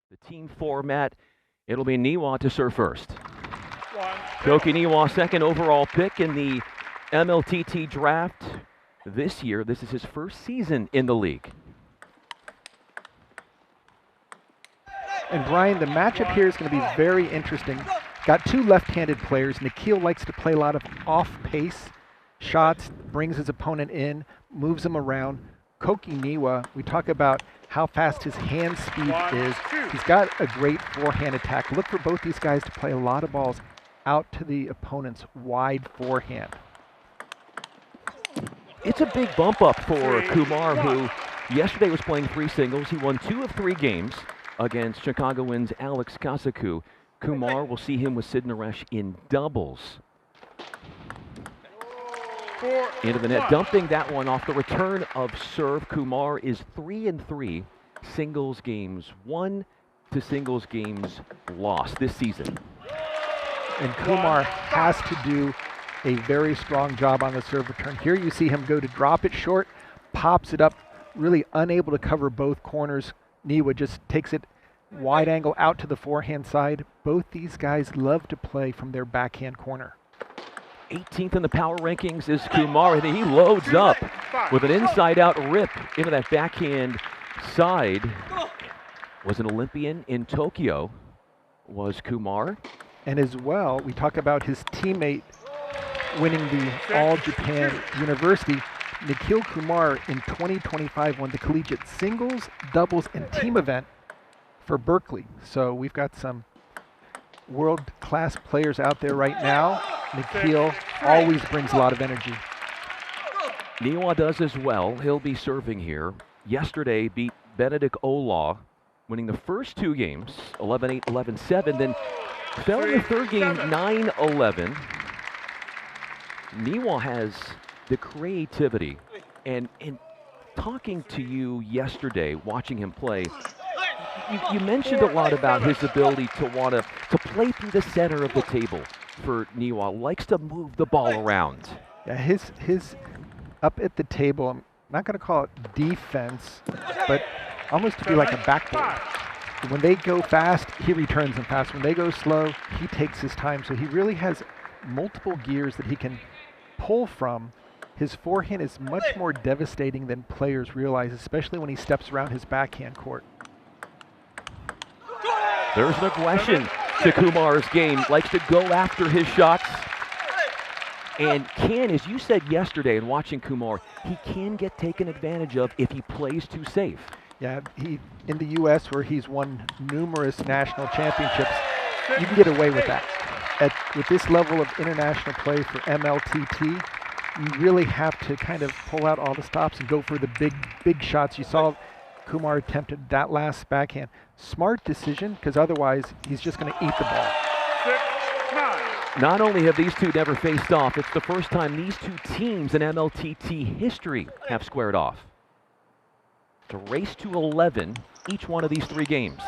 The team format, it'll be Niwa to serve first. Koki Niwa, second overall pick in the MLTT draft this year. This is his first season in the league. And Brian, the matchup here is going to be very interesting. Got two left-handed players. Nikhil likes to play a lot of off-pace shots, brings his opponent in, moves him around. Koki Niwa, we talk about how fast his hand speed is. He's got a great forehand attack. Look for both these guys to play a lot of balls out to the opponent's wide forehand. It's a big bump up for Kumar, who yesterday was playing three singles. He won 2 of 3 games against Chicagoans Alex Kasaku. Kumar will see him with Sid Naresh in doubles. Into the net, dumping that one off the return of serve. Kumar is 3-3 singles games won to singles games lost this season. And Kumar has to do a very strong job on the serve return. Here you see him go to drop it short, pops it up, really unable to cover both corners. Niwa just takes it wide angle out to the forehand side. Both these guys love to play from their backhand corner. 18th in the power rankings is Kumar, and he loads up with an inside-out rip into that backhand side. Was an Olympian in Tokyo, was Kumar. And as well, we talk about his teammate winning the All Japan University. Nikhil Kumar in 2025 won the collegiate singles, doubles, and team event for Berkeley. So we've got some world-class players out there right now. Nikhil always brings a lot of energy. Niwa does as well. He'll be serving here. Yesterday beat Benedict Olaw, winning the first 2 games, 11-8, 11-7, then fell in the third game, 9-11. Niwa has the creativity, and in talking to you yesterday, watching him play, you mentioned a lot about his ability to want to play through the center of the table for Niwa. Likes to move the ball around. Yeah, his up at the table, I'm not going to call it defense, but almost to be like a backboard. When they go fast, he returns them fast. When they go slow, he takes his time. So he really has multiple gears that he can pull from. His forehand is much more devastating than players realize, especially when he steps around his backhand court. There's an aggression to Kumar's game. Likes to go after his shots. And can, as you said yesterday in watching Kumar, he can get taken advantage of if he plays too safe. Yeah, he in the U.S. where he's won numerous national championships, you can get away with that. With this level of international play for MLTT, you really have to kind of pull out all the stops and go for the big shots. You saw Kumar attempted that last backhand. Smart decision, because otherwise he's just going to eat the ball. Not only have these two never faced off, it's the first time these two teams in MLTT history have squared off. It's a race to 11, each one of these 3 games.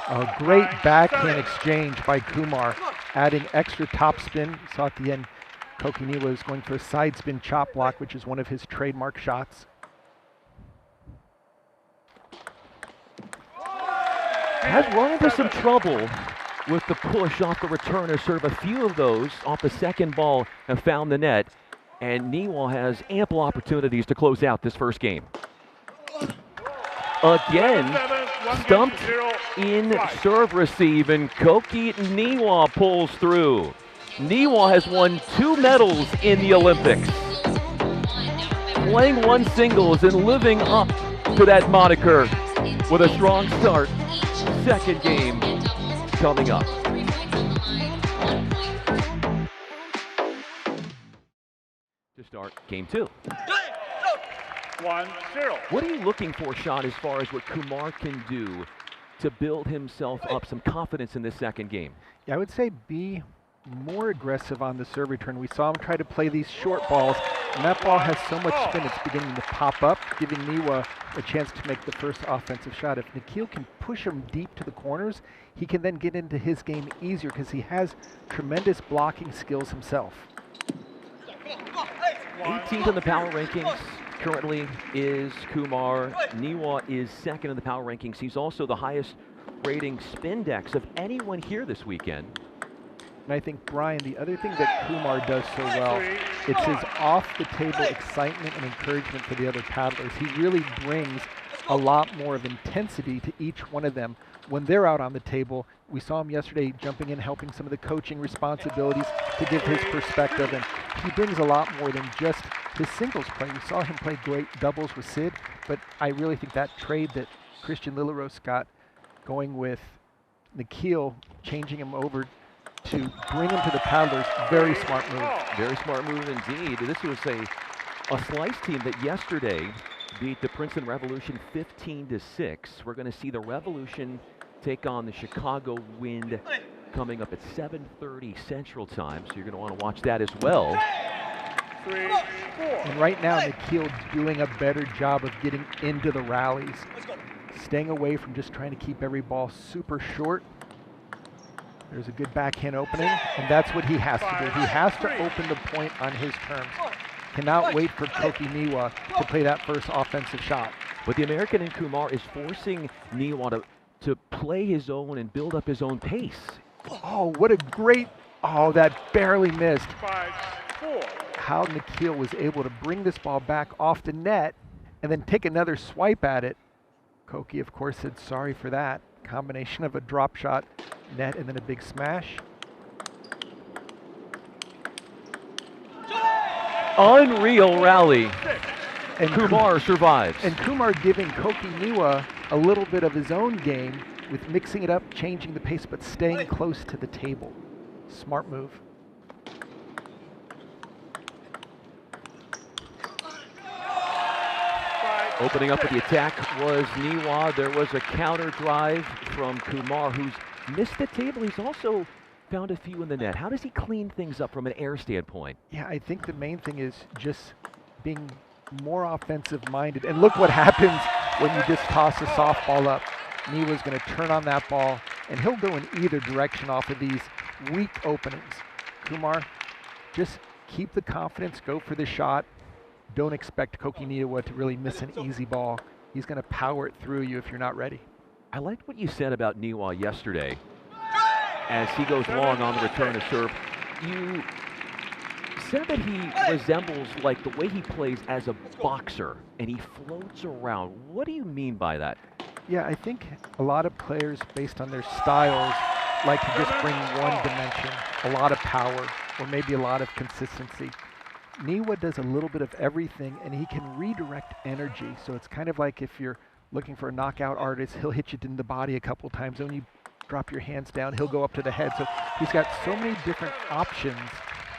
A great backhand exchange by Kumar, adding extra topspin. Saw at the end, Koki Niwa was going for a side spin chop block, which is one of his trademark shots. Has run into some trouble with the push off the returner serve. A few of those off the second ball have found the net, and Niwa has ample opportunities to close out this first game. Again, stumped in serve receive, and Koki Niwa pulls through. Niwa has won 2 medals in the Olympics. Playing 1 singles and living up to that moniker with a strong start. Second game coming up. To start game 2. 1-0. What are you looking for, Sean, as far as what Kumar can do to build himself up some confidence in this second game? Yeah, I would say be more aggressive on the serve return. We saw him try to play these short balls, and that ball has so much spin it's beginning to pop up, giving Niwa a chance to make the first offensive shot. If Nikhil can push him deep to the corners, he can then get into his game easier because he has tremendous blocking skills himself. 18th in the power rankings currently is Kumar. Niwa is second in the power rankings. He's also the highest trading spin decks of anyone here this weekend. And I think, Brian, the other thing that Kumar does so well, it's his off-the-table excitement and encouragement for the other paddlers. He really brings a lot more of intensity to each one of them when they're out on the table. We saw him yesterday jumping in, helping some of the coaching responsibilities to give his perspective, and he brings a lot more than just his singles play. We saw him play great doubles with Sid, but I really think that trade that Christian Lilleros got going with Nikhil, changing him over to bring him to the paddlers, very smart move. Very smart move indeed. This was a slice team that yesterday beat the Princeton Revolution 15-6. We're going to see the Revolution take on the Chicago Wind coming up at 7:30 Central Time, so you're going to want to watch that as well. And right now, Nikhil doing a better job of getting into the rallies, staying away from just trying to keep every ball super short. There's a good backhand opening, and that's what he has to do. He has to open the point on his terms. Cannot wait for Koki Niwa to play that first offensive shot. But the American in Kumar is forcing Niwa to play his own and build up his own pace. Oh, what a great, oh, that barely missed. How Nikhil was able to bring this ball back off the net and then take another swipe at it. Koki, of course, said sorry for that. Combination of a drop shot, net, and then a big smash. Unreal rally. And Kumar survives. And Kumar giving Koki Niwa a little bit of his own game with mixing it up, changing the pace, but staying close to the table. Smart move. Opening up with the attack was Niwa. There was a counter drive from Kumar, who's missed the table. He's also found a few in the net. How does he clean things up from an air standpoint? Yeah, I think the main thing is just being more offensive-minded. And look what happens when you just toss a softball up. Niwa's going to turn on that ball, and he'll go in either direction off of these weak openings. Kumar, just keep the confidence, go for the shot. Don't expect Koki Niwa to really miss an easy ball. He's going to power it through you if you're not ready. I liked what you said about Niwa yesterday. As he goes long on the return to serve, you said that he resembles like the way he plays as a boxer, and he floats around. What do you mean by that? Yeah, I think a lot of players, based on their styles, like to just bring one dimension, a lot of power, or maybe a lot of consistency. Niwa does a little bit of everything, and he can redirect energy. So it's kind of like if you're looking for a knockout artist, he'll hit you in the body a couple times. When you drop your hands down, he'll go up to the head. So he's got so many different options,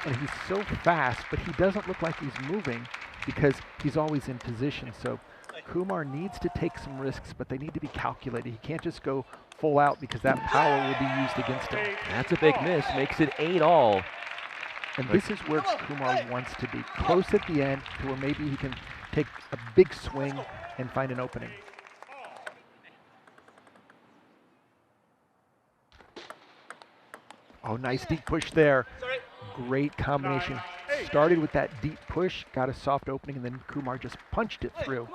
and he's so fast, but he doesn't look like he's moving because he's always in position. So Kumar needs to take some risks, but they need to be calculated. He can't just go full out because that power will be used against him. That's a big miss, makes it 8-all. And this is where Kumar wants to be, close at the end to where maybe he can take a big swing and find an opening. Oh, nice deep push there. Great combination. Started with that deep push, got a soft opening, and then Kumar just punched it through.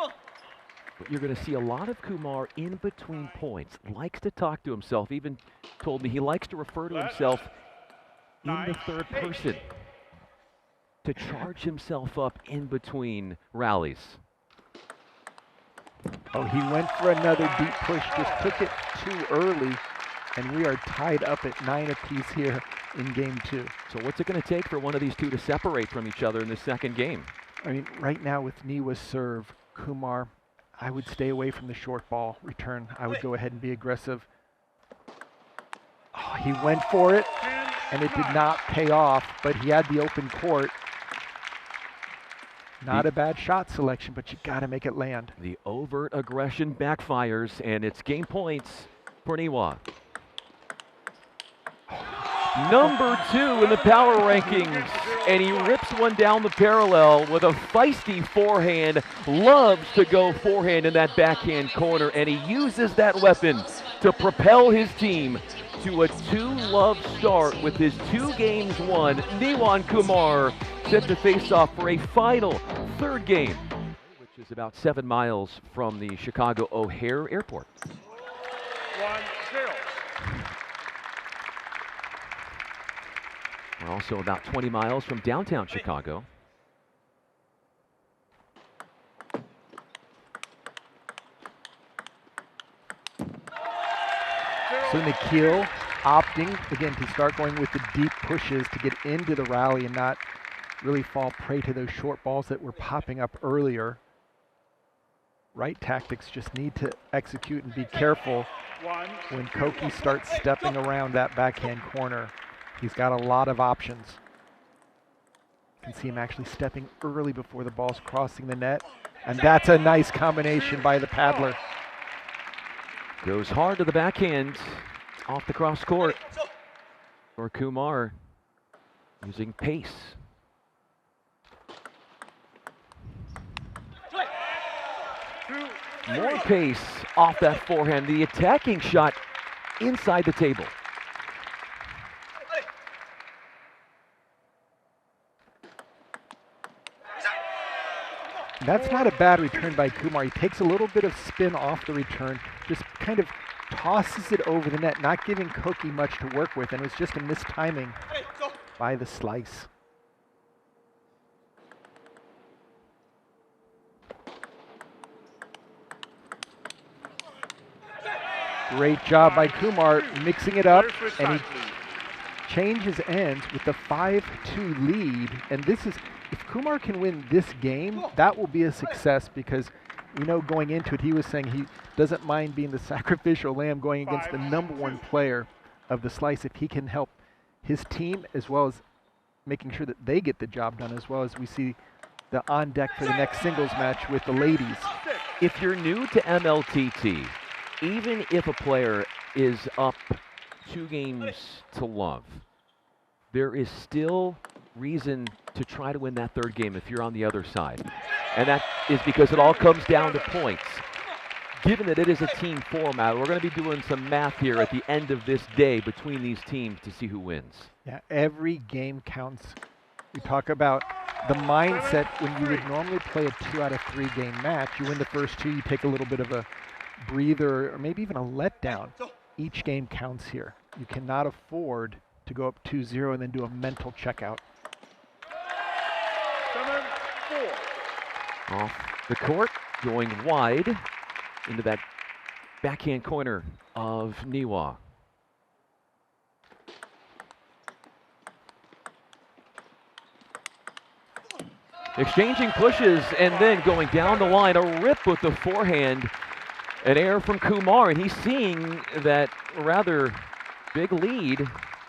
But you're going to see a lot of Kumar in between points. Likes to talk to himself. Even told me he likes to refer to himself in the third person to charge himself up in between rallies. Oh, he went for another deep push, just took it too early, and we are tied up at 9 apiece here in game 2. So what's it going to take for one of these two to separate from each other in the second game? I mean, right now with Niwa's serve, Kumar, I would stay away from the short ball return. I would go ahead and be aggressive. Oh, he went for it, and it did not pay off, but he had the open court. Not a bad shot selection, but you got to make it land. The overt aggression backfires, and it's game points for Niwa. Number 2 in the power rankings, and he rips one down the parallel with a feisty forehand. Loves to go forehand in that backhand corner, and he uses that weapon to propel his team to a 2-love start with his 2 games won. Niwa and Kumar set to face off for a final third game, which is about 7 miles from the Chicago O'Hare Airport. We're also about 20 miles from downtown Chicago. So Nikhil opting, again, to start going with the deep pushes to get into the rally and not really fall prey to those short balls that were popping up earlier. Right tactics, just need to execute and be careful when Koki starts stepping around that backhand corner. He's got a lot of options. You can see him actually stepping early before the ball's crossing the net. And that's a nice combination by the paddler. Goes hard to the backhand, off the cross court for Kumar, using pace. More pace off that forehand. The attacking shot inside the table. That's not a bad return by Kumar. He takes a little bit of spin off the return, just kind of tosses it over the net, not giving Koki much to work with, and it was just a mistiming by the slice. Great job by Kumar mixing it up, and he changes ends with the 5-2 lead. And this is, if Kumar can win this game, that will be a success, because we know going into it, he was saying he doesn't mind being the sacrificial lamb going against the #1 player of the slice if he can help his team, as well as making sure that they get the job done, as well as we see the on deck for the next singles match with the ladies. If you're new to MLTT, even if a player is up 2 games to love, there is still reason to try to win that 3rd game if you're on the other side. And that is because it all comes down to points. Given that it is a team format, we're going to be doing some math here at the end of this day between these teams to see who wins. Yeah, every game counts. We talk about the mindset when you would normally play a 2 out of 3 game match. You win the first 2, you take a little bit of a breather, or maybe even a letdown. Each game counts here. You cannot afford to go up 2-0 and then do a mental checkout. 7-4. Off the court, going wide into that backhand corner of Niwa. Exchanging pushes and then going down the line, a rip with the forehand. An error from Kumar, and he's seeing that rather big lead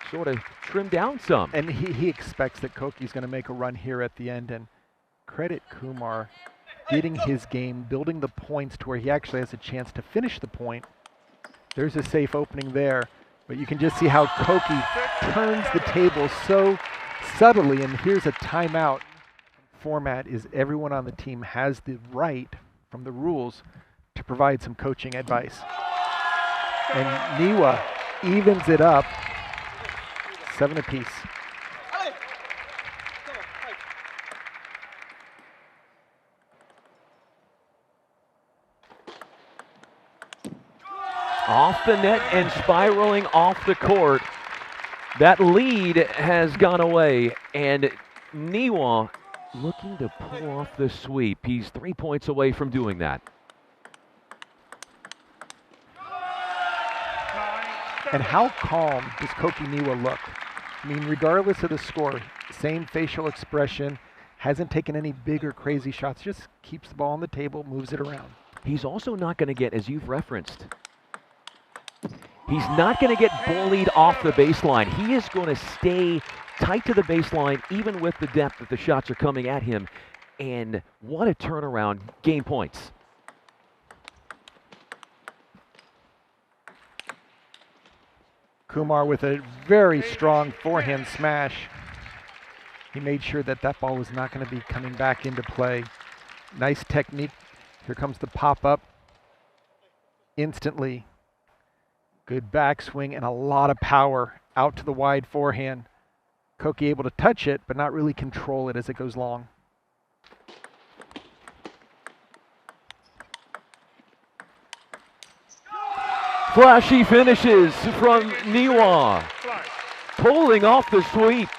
sort of trimmed down some. And he expects that Koki's going to make a run here at the end, and credit Kumar getting his game, building the points to where he actually has a chance to finish the point. There's a safe opening there, but you can just see how Koki turns the table so subtly, and here's a timeout. Format is everyone on the team has the right from the rules to provide some coaching advice. And Niwa evens it up, 7 apiece. Off the net and spiraling off the court. That lead has gone away, and Niwa looking to pull off the sweep. He's 3 points away from doing that. And how calm does Koki Niwa look? I mean, regardless of the score, same facial expression, hasn't taken any big or crazy shots, just keeps the ball on the table, moves it around. He's also not going to get, as you've referenced, he's not going to get bullied off the baseline. He is going to stay tight to the baseline, even with the depth that the shots are coming at him. And what a turnaround, game points. Kumar with a very strong forehand smash. He made sure that that ball was not going to be coming back into play. Nice technique. Here comes the pop-up. Instantly. Good backswing and a lot of power out to the wide forehand. Koki able to touch it, but not really control it as it goes long. Flashy finishes from Niwa, pulling off the sweep.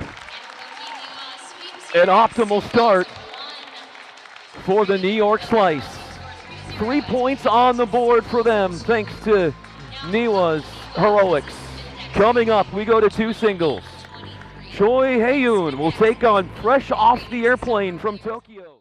An optimal start for the New York Slice. 3 points on the board for them thanks to Niwa's heroics. Coming up, we go to 2 singles. Choi Hae-yoon will take on fresh off the airplane from Tokyo.